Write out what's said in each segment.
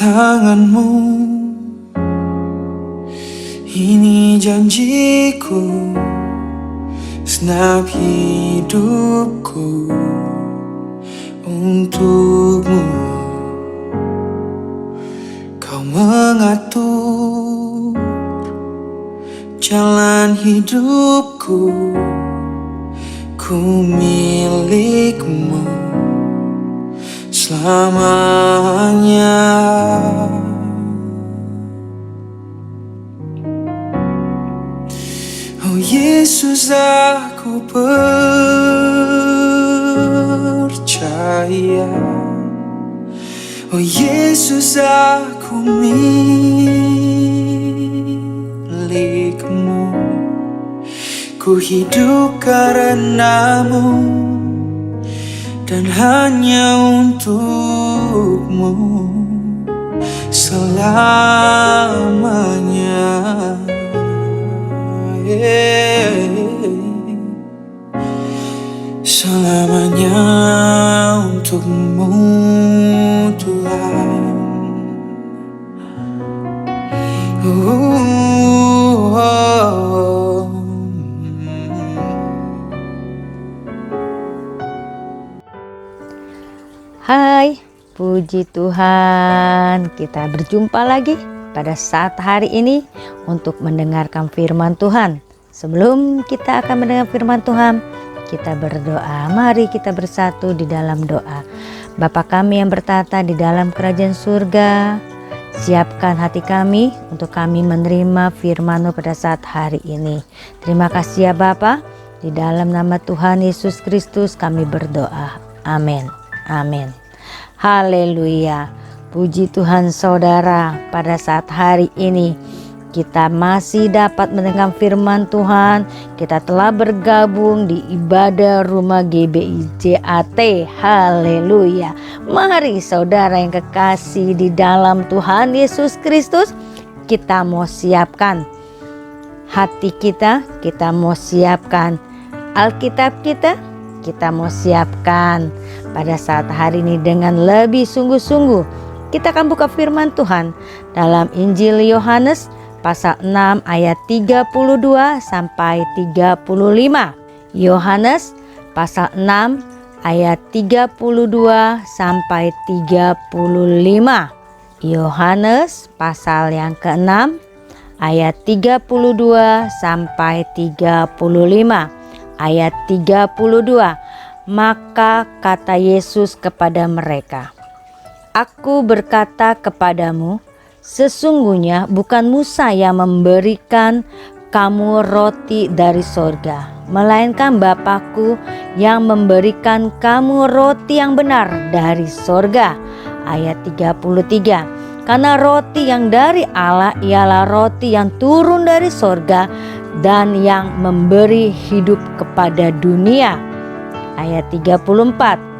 tanganmu. Ini janjiku, segenap hidupku untukmu. Kau mengatur jalan hidupku, ku milikmu selamanya. Oh Yesus, aku percaya. Oh Yesus, aku milikmu. Ku hidup karenamu dan hanya untukmu selamanya. Selamanya untukmu Tuhan. Hai, puji Tuhan, kita berjumpa lagi pada saat hari ini untuk mendengarkan firman Tuhan. Sebelum kita akan mendengar firman Tuhan, kita berdoa. Mari kita bersatu di dalam doa. Bapa kami yang bertata di dalam kerajaan surga, siapkan hati kami untuk kami menerima firman-Mu pada saat hari ini. Terima kasih ya Bapa, di dalam nama Tuhan Yesus Kristus kami berdoa. Amin. Amin. Haleluya. Puji Tuhan saudara, pada saat hari ini kita masih dapat mendengar firman Tuhan. Kita telah bergabung di ibadah rumah GBI JAT. Haleluya. Mari saudara yang kekasih di dalam Tuhan Yesus Kristus, kita mau siapkan hati kita mau siapkan Alkitab kita mau siapkan pada saat hari ini dengan lebih sungguh-sungguh. Kita akan buka firman Tuhan dalam Injil Yohanes pasal 6 ayat 32 sampai 35. Yohanes pasal 6 ayat 32 sampai 35. Yohanes pasal yang ke-6 ayat 32 sampai 35. Ayat 32. Maka kata Yesus kepada mereka, Aku berkata kepadamu, sesungguhnya bukan Musa yang memberikan kamu roti dari sorga, melainkan Bapa-Ku yang memberikan kamu roti yang benar dari sorga. Ayat 33. Karena roti yang dari Allah ialah roti yang turun dari sorga dan yang memberi hidup kepada dunia. Ayat 34.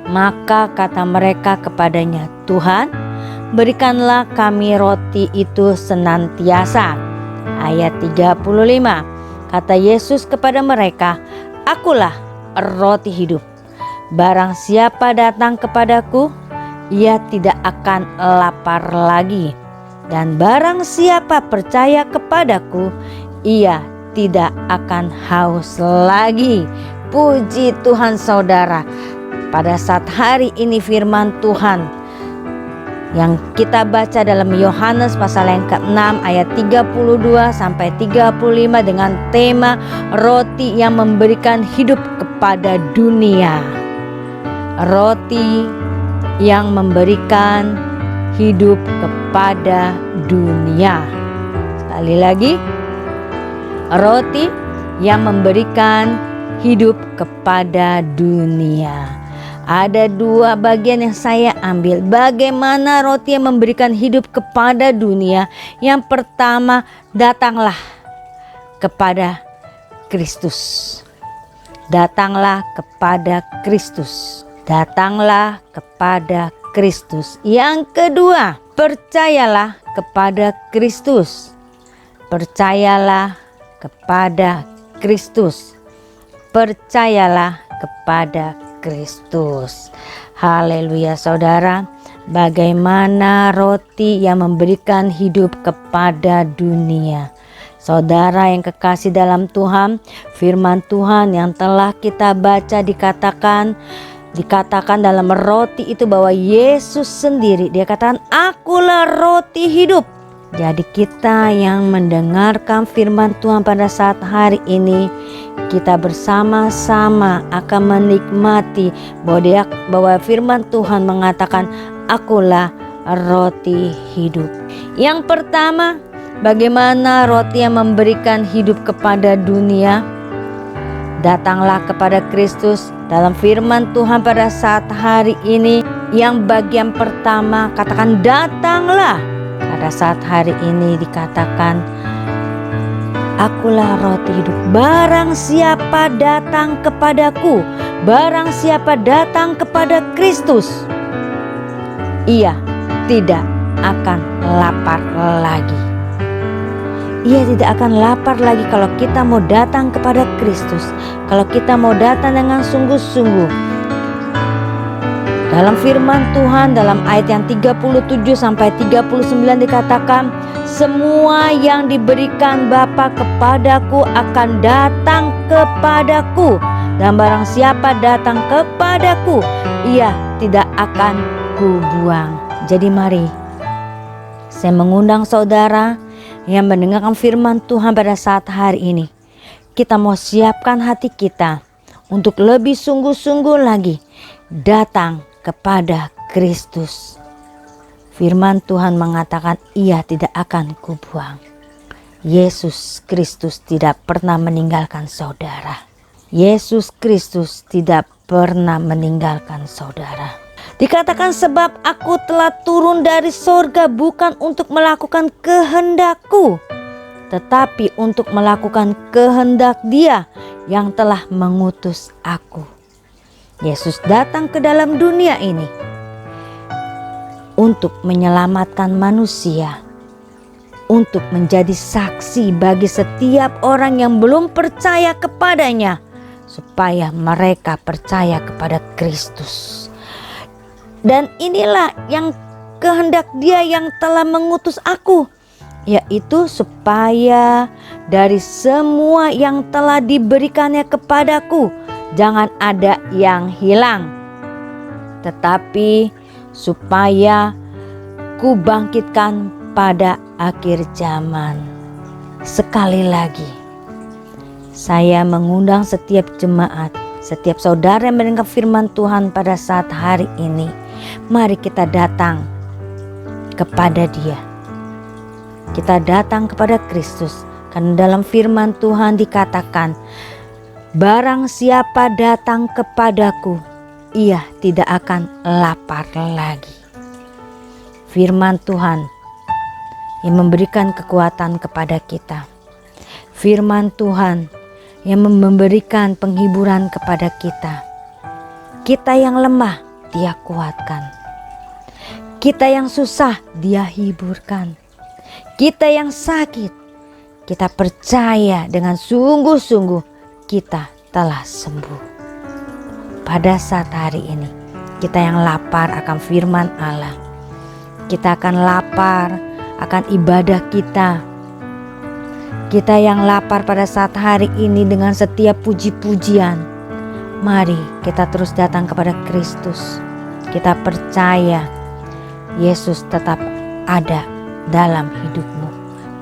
Maka kata mereka kepadanya, Tuhan, berikanlah kami roti itu senantiasa. Ayat 35. Kata Yesus kepada mereka, Akulah roti hidup. Barang siapa datang kepadaku, ia tidak akan lapar lagi. Dan barang siapa percaya kepadaku, ia tidak akan haus lagi. Puji Tuhan saudara. Pada saat hari ini firman Tuhan yang kita baca dalam Yohanes pasal yang ke-6 ayat 32 sampai 35 dengan tema roti yang memberikan hidup kepada dunia. Roti yang memberikan hidup kepada dunia. Sekali lagi, roti yang memberikan hidup kepada dunia. Ada dua bagian yang saya ambil. Bagaimana roti yang memberikan hidup kepada dunia? Yang pertama, datanglah kepada Kristus. Datanglah kepada Kristus. Datanglah kepada Kristus. Yang kedua, percayalah kepada Kristus. Percayalah kepada Kristus. Percayalah kepada Kristus. Haleluya saudara. bagaimana roti yang memberikan hidup kepada dunia. Saudara yang kekasih dalam Tuhan, firman Tuhan yang telah kita baca dikatakan dalam roti itu bahwa Yesus sendiri, dia katakan, akulah roti hidup. Jadi kita yang mendengarkan firman Tuhan pada saat hari ini, kita bersama-sama akan menikmati bahwa firman Tuhan mengatakan, akulah roti hidup. Yang pertama, bagaimana roti yang memberikan hidup kepada dunia? Datanglah kepada Kristus. Dalam firman Tuhan pada saat hari ini, yang bagian pertama katakan datanglah. Pada saat hari ini dikatakan, akulah roti hidup. Barang siapa datang kepadaku, barang siapa datang kepada Kristus, ia tidak akan lapar lagi. Ia tidak akan lapar lagi kalau kita mau datang kepada Kristus. Kalau kita mau datang dengan sungguh-sungguh. Dalam firman Tuhan dalam ayat yang 37 sampai 39 dikatakan, semua yang diberikan Bapa kepadaku akan datang kepadaku. Dan barang siapa datang kepadaku, ia tidak akan kubuang. Jadi mari, saya mengundang saudara yang mendengarkan firman Tuhan pada saat hari ini. Kita mau siapkan hati kita untuk lebih sungguh-sungguh lagi datang kepada Kristus. Firman Tuhan mengatakan, ia tidak akan kubuang. Yesus Kristus tidak pernah meninggalkan saudara. Yesus Kristus tidak pernah meninggalkan saudara. Dikatakan, sebab aku telah turun dari sorga bukan untuk melakukan kehendakku, tetapi untuk melakukan kehendak Dia yang telah mengutus aku. Yesus datang ke dalam dunia ini untuk menyelamatkan manusia, untuk menjadi saksi bagi setiap orang yang belum percaya kepadanya, supaya mereka percaya kepada Kristus. Dan inilah yang kehendak Dia yang telah mengutus aku, yaitu supaya dari semua yang telah diberikannya kepadaku, jangan ada yang hilang, tetapi supaya ku bangkitkan pada akhir zaman. Sekali lagi, saya mengundang setiap jemaat, setiap saudara yang mendengar firman Tuhan pada saat hari ini. Mari kita datang kepada Dia. Kita datang kepada Kristus. Karena dalam firman Tuhan dikatakan, barang siapa datang kepadaku, ia tidak akan lapar lagi. Firman Tuhan yang memberikan kekuatan kepada kita. Firman Tuhan yang memberikan penghiburan kepada kita. Kita yang lemah, Dia kuatkan. Kita yang susah, Dia hiburkan. Kita yang sakit, kita percaya dengan sungguh-sungguh kita telah sembuh. Pada saat hari ini, kita yang lapar akan firman Allah, kita akan lapar akan ibadah kita. Kita yang lapar pada saat hari ini dengan setiap puji-pujian, mari kita terus datang kepada Kristus. Kita percaya Yesus tetap ada dalam hidupmu,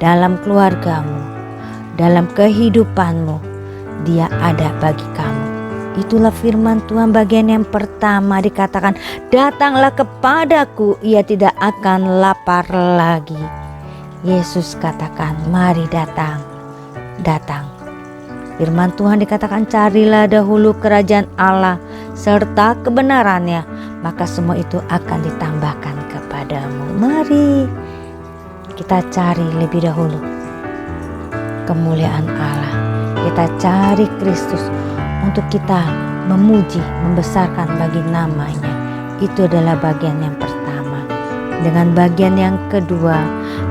dalam keluargamu, dalam kehidupanmu. Dia ada bagi kamu. Itulah firman Tuhan bagian yang pertama dikatakan, datanglah kepadaku, ia tidak akan lapar lagi. Yesus katakan, mari datang, datang. Firman Tuhan dikatakan, carilah dahulu kerajaan Allah serta kebenarannya, maka semua itu akan ditambahkan kepadamu. Mari kita cari lebih dahulu kemuliaan Allah. Kita cari Kristus untuk kita memuji, membesarkan bagi namanya. Itu adalah bagian yang pertama. Dengan bagian yang kedua,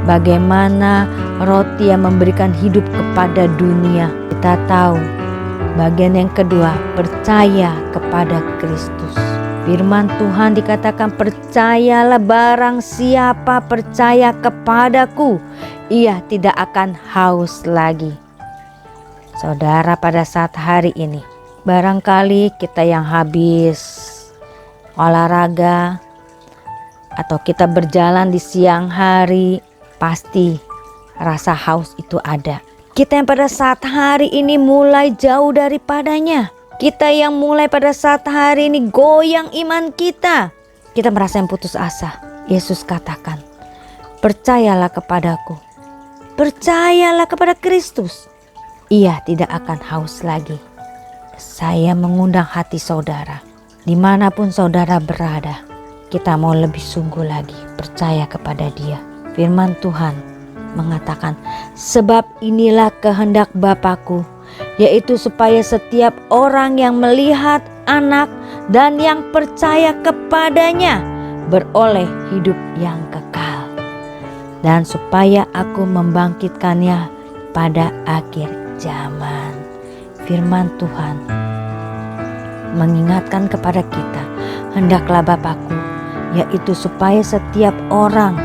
bagaimana roti yang memberikan hidup kepada dunia. Kita tahu bagian yang kedua, percaya kepada Kristus. Firman Tuhan dikatakan, percayalah, barang siapa percaya kepadaku, ia tidak akan haus lagi. Saudara, pada saat hari ini, barangkali kita yang habis olahraga atau kita berjalan di siang hari, pasti rasa haus itu ada. Kita yang pada saat hari ini mulai jauh daripadanya, kita yang mulai pada saat hari ini goyang iman kita, kita merasa yang putus asa. Yesus katakan, percayalah kepadaku, percayalah kepada Kristus, ia tidak akan haus lagi. Saya mengundang hati saudara, dimanapun saudara berada, kita mau lebih sungguh lagi percaya kepada Dia. Firman Tuhan mengatakan, sebab inilah kehendak Bapa-Ku, yaitu supaya setiap orang yang melihat Anak dan yang percaya kepadanya beroleh hidup yang kekal, dan supaya Aku membangkitkannya pada akhir zaman. Firman Tuhan mengingatkan kepada kita, hendaklah Bapa-Ku, yaitu supaya setiap orang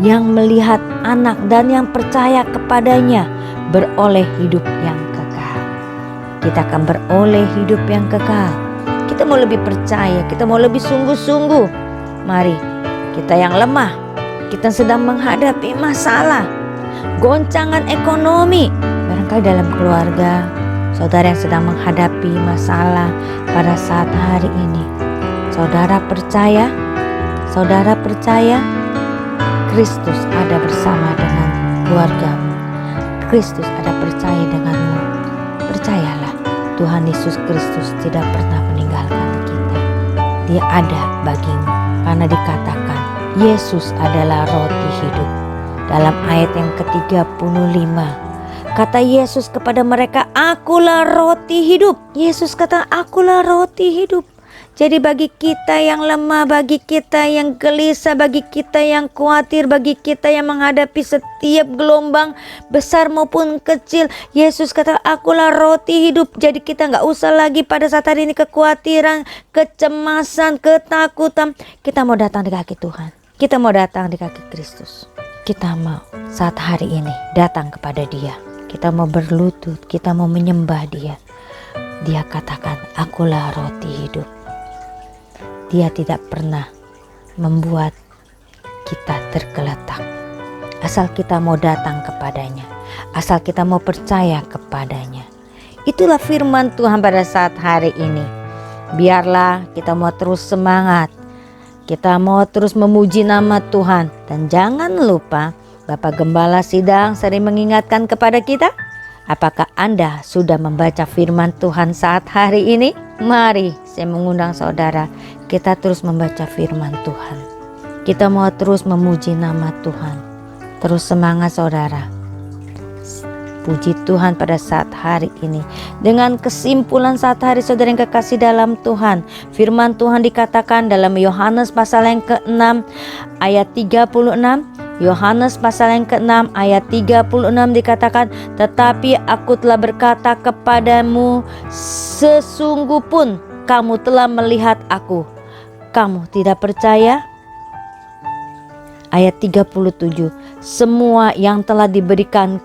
yang melihat Anak dan yang percaya kepadanya beroleh hidup yang kekal. Kita akan beroleh hidup yang kekal. Kita mau lebih percaya, kita mau lebih sungguh-sungguh. Mari, kita yang lemah, kita sedang menghadapi masalah, goncangan ekonomi, barangkali dalam keluarga, saudara yang sedang menghadapi masalah pada saat hari ini. Saudara percaya Kristus ada bersama dengan keluargamu. Kristus ada percaya denganmu. Percayalah, Tuhan Yesus Kristus tidak pernah meninggalkan kita. Dia ada bagimu, karena dikatakan Yesus adalah roti hidup. Dalam ayat yang ke-35, kata Yesus kepada mereka, akulah roti hidup. Yesus kata, akulah roti hidup. Jadi bagi kita yang lemah, bagi kita yang gelisah, bagi kita yang khawatir, bagi kita yang menghadapi setiap gelombang besar maupun kecil, Yesus kata, akulah roti hidup. Jadi kita gak usah lagi pada saat hari ini kekhawatiran, kecemasan, ketakutan. Kita mau datang di kaki Tuhan, kita mau datang di kaki Kristus. Kita mau saat hari ini datang kepada Dia. Kita mau berlutut, kita mau menyembah Dia. Dia katakan, akulah roti hidup. Dia tidak pernah membuat kita tergeletak. Asal kita mau datang kepadanya, asal kita mau percaya kepadanya. Itulah firman Tuhan pada saat hari ini. Biarlah kita mau terus semangat, kita mau terus memuji nama Tuhan. Dan jangan lupa, Bapak Gembala Sidang sering mengingatkan kepada kita, apakah Anda sudah membaca firman Tuhan saat hari ini? Mari, saya mengundang saudara, kita terus membaca firman Tuhan. Kita mau terus memuji nama Tuhan. Terus semangat saudara. Puji Tuhan pada saat hari ini. Dengan kesimpulan saat hari saudara yang kekasih dalam Tuhan, firman Tuhan dikatakan dalam Yohanes pasal yang ke-6 ayat 36. Yohanes pasal yang ke-6 ayat 36 dikatakan, tetapi aku telah berkata kepadamu, sesungguh pun kamu telah melihat aku, kamu tidak percaya? Ayat 37, semua yang telah diberikan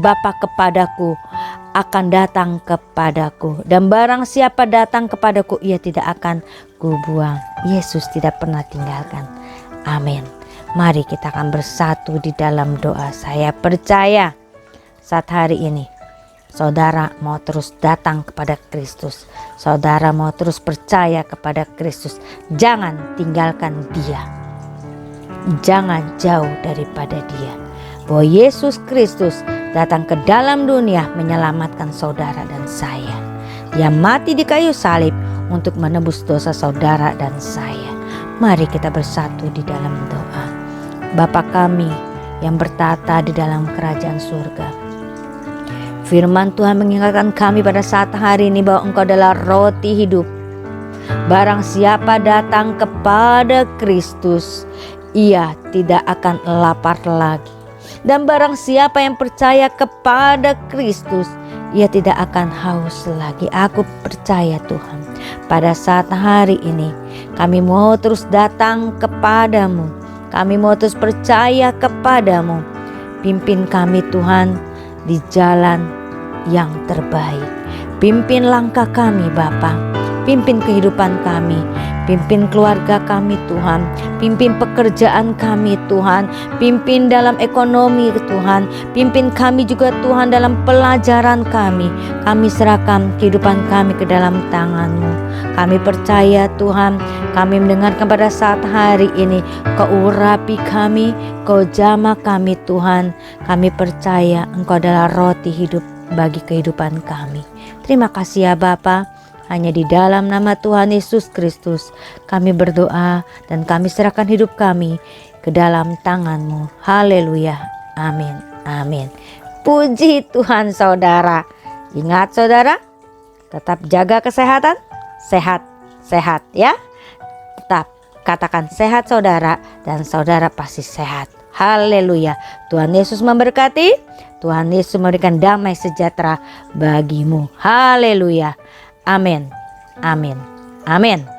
Bapa kepadaku akan datang kepadaku, dan barang siapa datang kepadaku, ia tidak akan kubuang. Yesus tidak pernah tinggalkan. Amin. Mari kita akan bersatu di dalam doa. Saya percaya saat hari ini saudara mau terus datang kepada Kristus. Saudara mau terus percaya kepada Kristus. Jangan tinggalkan Dia. Jangan jauh daripada Dia. Bahwa Yesus Kristus datang ke dalam dunia menyelamatkan saudara dan saya. Dia mati di kayu salib untuk menebus dosa saudara dan saya. Mari kita bersatu di dalam doa. Bapa kami yang bertata di dalam kerajaan surga. Firman Tuhan mengingatkan kami pada saat hari ini bahwa Engkau adalah roti hidup. Barang siapa datang kepada Kristus, ia tidak akan lapar lagi. Dan barang siapa yang percaya kepada Kristus, ia tidak akan haus lagi. Aku percaya Tuhan, pada saat hari ini. Kami mau terus datang kepadamu. Kami mau terus percaya kepadamu. Pimpin kami Tuhan di jalan yang terbaik. Pimpin langkah kami Bapa. Pimpin kehidupan kami. Pimpin keluarga kami Tuhan. Pimpin pekerjaan kami Tuhan. Pimpin dalam ekonomi Tuhan. Pimpin kami juga Tuhan dalam pelajaran kami. Kami serahkan kehidupan kami ke dalam tangan-Mu. Kami percaya Tuhan, kami mendengarkan pada saat hari ini. Kau urapi kami, Kau jamah kami Tuhan. Kami percaya Engkau adalah roti hidup bagi kehidupan kami. Terima kasih ya Bapa. Hanya di dalam nama Tuhan Yesus Kristus kami berdoa dan kami serahkan hidup kami ke dalam tangan-Mu. Haleluya. Amin. Amin. Puji Tuhan saudara. Ingat saudara, tetap jaga kesehatan. Sehat ya. Tetap katakan sehat saudara dan saudara pasti sehat. Haleluya. Tuhan Yesus memberkati. Tuhan Yesus memberikan damai sejahtera bagimu. Haleluya. Amin. Amin. Amin.